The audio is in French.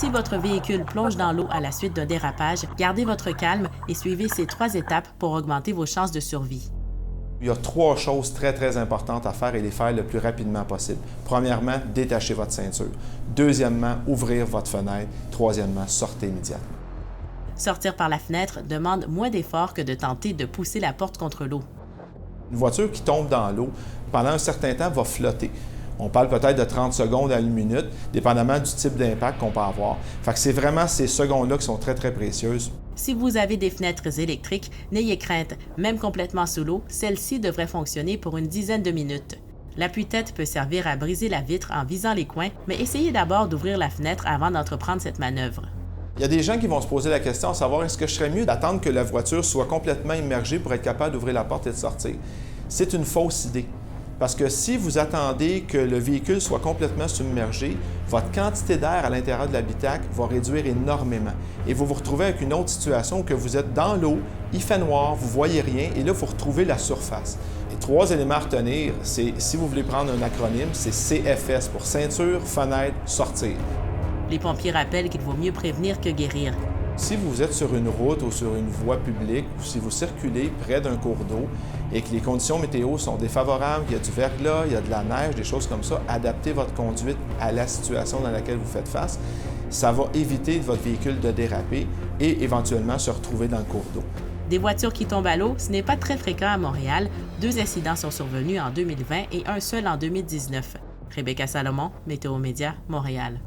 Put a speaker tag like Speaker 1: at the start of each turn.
Speaker 1: Si votre véhicule plonge dans l'eau à la suite d'un dérapage, gardez votre calme et suivez ces 3 étapes pour augmenter vos chances de survie.
Speaker 2: Il y a 3 choses très importantes à faire et les faire le plus rapidement possible. Premièrement, détachez votre ceinture. Deuxièmement, ouvrir votre fenêtre. Troisièmement, sortez immédiatement.
Speaker 1: Sortir par la fenêtre demande moins d'efforts que de tenter de pousser la porte contre l'eau.
Speaker 2: Une voiture qui tombe dans l'eau, pendant un certain temps, va flotter. On parle peut-être de 30 secondes à 1 minute, dépendamment du type d'impact qu'on peut avoir. Fait que c'est vraiment ces secondes-là qui sont très précieuses.
Speaker 1: Si vous avez des fenêtres électriques, n'ayez crainte. Même complètement sous l'eau, celle-ci devrait fonctionner pour une dizaine de minutes. L'appui-tête peut servir à briser la vitre en visant les coins, mais essayez d'abord d'ouvrir la fenêtre avant d'entreprendre cette manœuvre.
Speaker 2: Il y a des gens qui vont se poser la question à savoir est-ce que je serais mieux d'attendre que la voiture soit complètement immergée pour être capable d'ouvrir la porte et de sortir. C'est une fausse idée. Parce que si vous attendez que le véhicule soit complètement submergé, votre quantité d'air à l'intérieur de l'habitacle va réduire énormément. Et vous vous retrouvez avec une autre situation où que vous êtes dans l'eau, il fait noir, vous ne voyez rien, et là, il faut retrouver la surface. Les 3 éléments à retenir, c'est, si vous voulez prendre un acronyme, c'est CFS pour ceinture, fenêtre, sortir.
Speaker 1: Les pompiers rappellent qu'il vaut mieux prévenir que guérir.
Speaker 2: Si vous êtes sur une route ou sur une voie publique ou si vous circulez près d'un cours d'eau et que les conditions météo sont défavorables, il y a du verglas, il y a de la neige, des choses comme ça, adaptez votre conduite à la situation dans laquelle vous faites face. Ça va éviter votre véhicule de déraper et éventuellement se retrouver dans le cours d'eau.
Speaker 1: Des voitures qui tombent à l'eau, ce n'est pas très fréquent à Montréal. 2 incidents sont survenus en 2020 et un seul en 2019. Rebecca Salomon, Météo Média, Montréal.